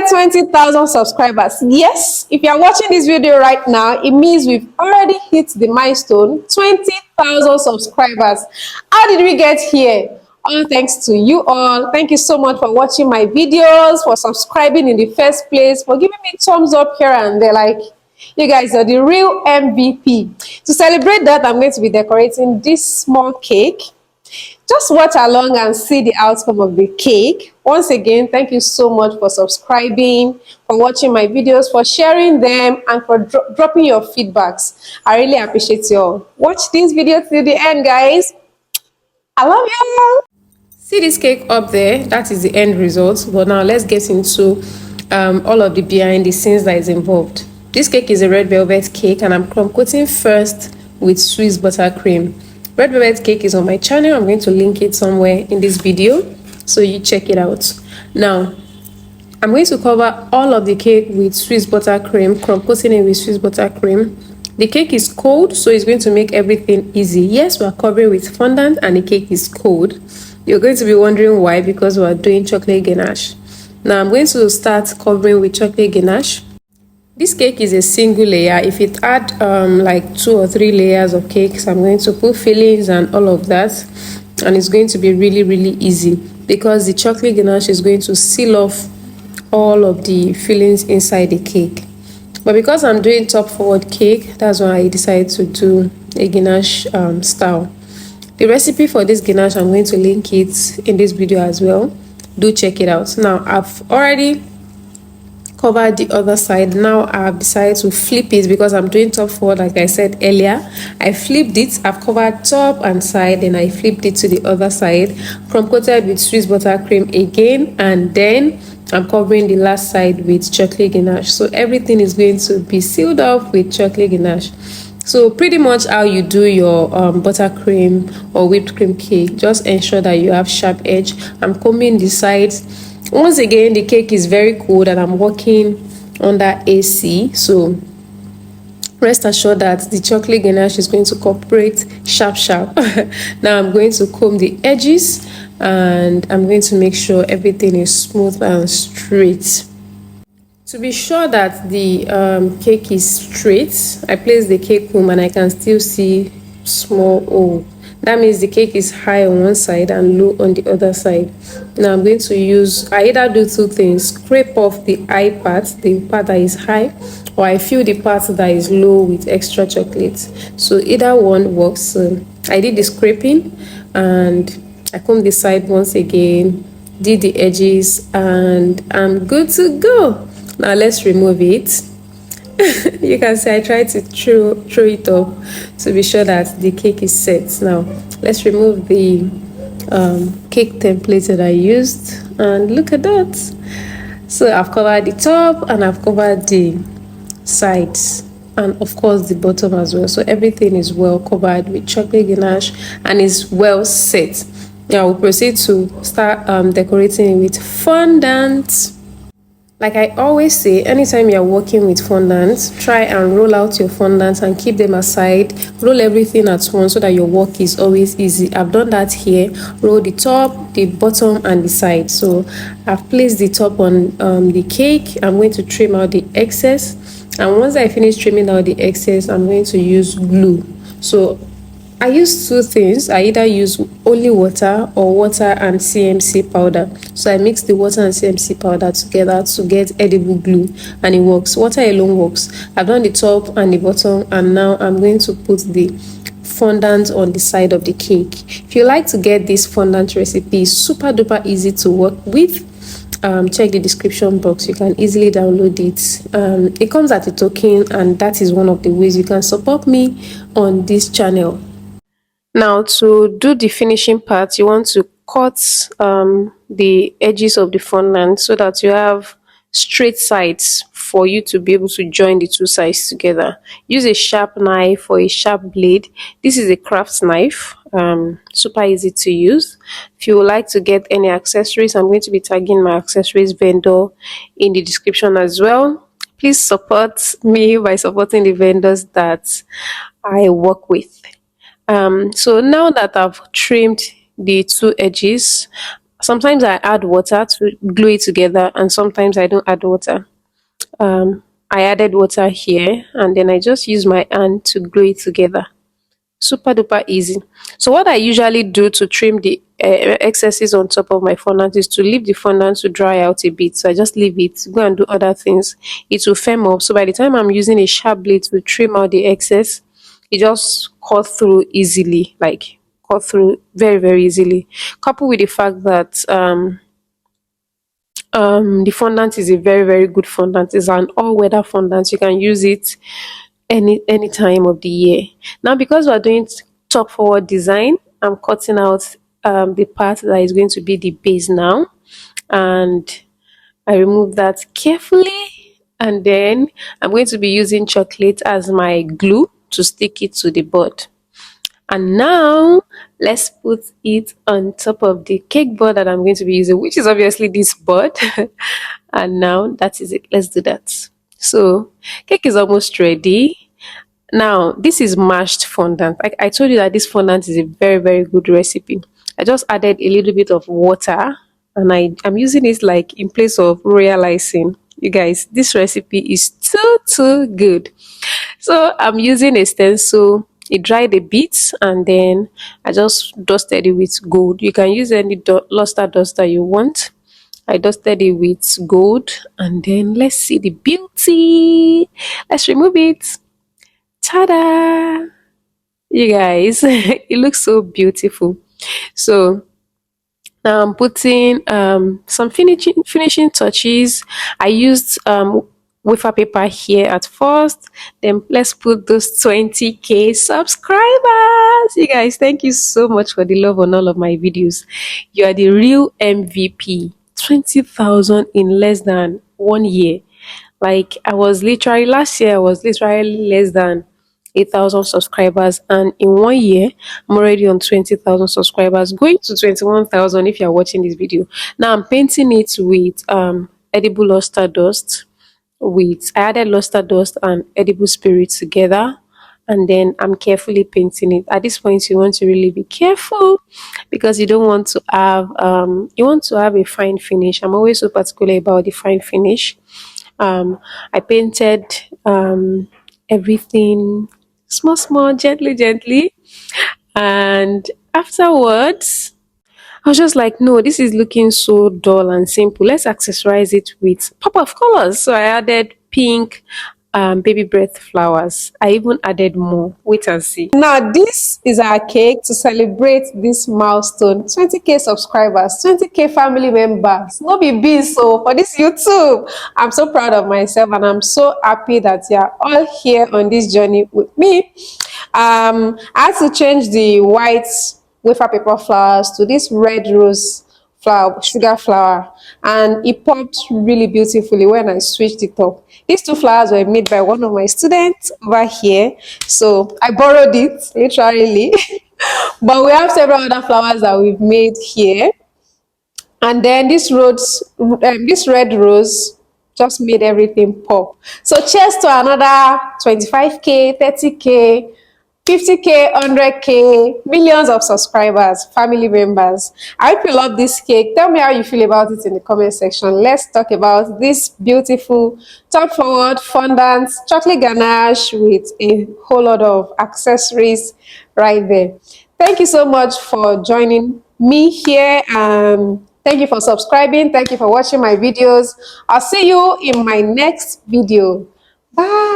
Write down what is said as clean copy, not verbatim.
get 20,000 subscribers. Yes, if you're watching this video right now, it means we've already hit the milestone 20,000 subscribers. How did we get here? All thanks to you all. Thank you so much for watching my videos, for subscribing in the first place, for giving me thumbs up here and there. Like, you guys are the real MVP. To celebrate that, I'm going to be decorating this small cake. Just watch along and see the outcome of the cake. Once again, thank you so much for subscribing, for watching my videos, for sharing them, and for dropping your feedbacks. I really appreciate you all. Watch this video till the end, guys. I love you. See this cake up there? That is the end result. But now let's get into all of the behind the scenes that is involved. This cake is a red velvet cake, and I'm crumb coating first with Swiss buttercream. Red velvet cake is on my channel. I'm going to link it somewhere in this video, so you check it out. Now, I'm going to cover all of the cake with Swiss buttercream, crumb coating it with Swiss buttercream. The cake is cold, so it's going to make everything easy. Yes, we're covering with fondant, and the cake is cold. You're going to be wondering why, because we're doing chocolate ganache. Now, I'm going to start covering with chocolate ganache. This cake is a single layer. If it add like 2 or 3 layers of cakes, I'm going to put fillings and all of that, and it's going to be really easy because the chocolate ganache is going to seal off all of the fillings inside the cake. But because I'm doing top forward cake, that's why I decided to do a ganache style. The recipe for this ganache, I'm going to link it in this video as well. Do check it out. Now, I've already covered the other side. Now I've decided to flip it because I'm doing top forward, like I said earlier. I flipped it. I've covered top and side, and I flipped it to the other side, crumb coated with Swiss buttercream again, and then I'm covering the last side with chocolate ganache. So everything is going to be sealed up with chocolate ganache. So pretty much how you do your buttercream or whipped cream cake, just ensure that you have sharp edge. I'm combing the sides. Once again, the cake is very cold and I'm working under AC, so rest assured that the chocolate ganache is going to cooperate sharp. Now I'm going to comb the edges, and I'm going to make sure everything is smooth and straight. To be sure that the cake is straight, I place the cake comb and I can still see small hole. That means the cake is high on one side and low on the other side. Now I'm going to use, I either do 2 things: scrape off the high part, the part that is high, or I fill the part that is low with extra chocolate. So either one works. So I did the scraping and I combed the side once again, did the edges, and I'm good to go. Now let's remove it. You can see I tried to throw it up to be sure that the cake is set. Now let's remove the cake template that I used, and look at that. So I've covered the top and I've covered the sides, and of course the bottom as well. So everything is well covered with chocolate ganache and is well set. Now we'll proceed to start decorating with fondant. Like I always say, anytime you're working with fondant, try and roll out your fondant and keep them aside. Roll everything at once so that your work is always easy. I've done that here. Roll the top, the bottom, and the side. So I've placed the top on the cake. I'm going to trim out the excess. And once I finish trimming out the excess, I'm going to use glue. So I use 2 things. I either use only water or water and CMC powder. So I mix the water and CMC powder together to get edible glue, and it works. Water alone works. I've done the top and the bottom, and now I'm going to put the fondant on the side of the cake. If you like to get this fondant recipe, it's super duper easy to work with. Check the description box. You can easily download it. It comes at a token, and that is one of the ways you can support me on this channel. Now, to do the finishing part, you want to cut the edges of the fondant so that you have straight sides for you to be able to join the 2 sides together. Use a sharp knife or a sharp blade. This is a craft knife, super easy to use. If you would like to get any accessories, I'm going to be tagging my accessories vendor in the description as well. Please support me by supporting the vendors that I work with. So now that I've trimmed the 2 edges, Sometimes I add water to glue it together, and sometimes I don't add water. I added water here, and then I just use my hand to glue it together. Super duper easy. So what I usually do to trim the excesses on top of my fondant is to leave the fondant to dry out a bit. So I just leave it, go and do other things. It will firm up. So by the time I'm using a sharp blade to trim out the excess, it just cut through easily, like cut through very, very easily. Coupled with the fact that the fondant is a very, very good fondant. It's an all-weather fondant. You can use it any time of the year. Now, because we're doing top forward design, I'm cutting out the part that is going to be the base now, and I remove that carefully, and then I'm going to be using chocolate as my glue to stick it to the board. And now let's put it on top of the cake board that I'm going to be using, which is obviously this board. And now that is it. Let's do that. So cake is almost ready. Now, this is mashed fondant. I told you that this fondant is a very, very good recipe. I just added a little bit of water, and I'm using it like in place of royal icing. You guys, this recipe is too good. So I'm using a stencil. It dried a bit, and then I just dusted it with gold. You can use any luster duster you want. I dusted it with gold, and then let's see the beauty. Let's remove it. Ta-da! You guys, it looks so beautiful. So now I'm putting some finishing touches. I used wafer paper here at first. Then let's put those 20k subscribers. You guys, thank you so much for the love on all of my videos. You are the real MVP. 20,000 in less than 1 year. Like I was literally last year, I was literally less than 8,000 subscribers, and in 1 year I'm already on 20,000 subscribers, going to 21,000 if you're watching this video. Now I'm painting it with edible luster dust. With I added luster dust and edible spirit together, and then I'm carefully painting it. At this point you want to really be careful, because you don't want to have you want to have a fine finish. I'm always so particular about the fine finish. I painted everything small, gently, and afterwards I was just like, no, this is looking so dull and simple. Let's accessorize it with pop of colors. So I added pink, baby breath flowers. I even added more. Wait and see. Now, this is our cake to celebrate this milestone. 20k subscribers, 20k family members. No be beans, so for this YouTube. I'm so proud of myself, and I'm so happy that you're all here on this journey with me. I had to change the white wafer paper flowers to this red rose flower, sugar flower, and it popped really beautifully when I switched it up. These two flowers were made by one of my students over here, so I borrowed it literally. But we have several other flowers that we've made here, and then this red rose just made everything pop. So cheers to another 25k, 30k, 50k, 100k, millions of subscribers, family members. I hope you love this cake. Tell me how you feel about it in the comment section. Let's talk about this beautiful top forward fondant chocolate ganache with a whole lot of accessories right there. Thank you so much for joining me here. Thank you for subscribing. Thank you for watching my videos. I'll see you in my next video. Bye.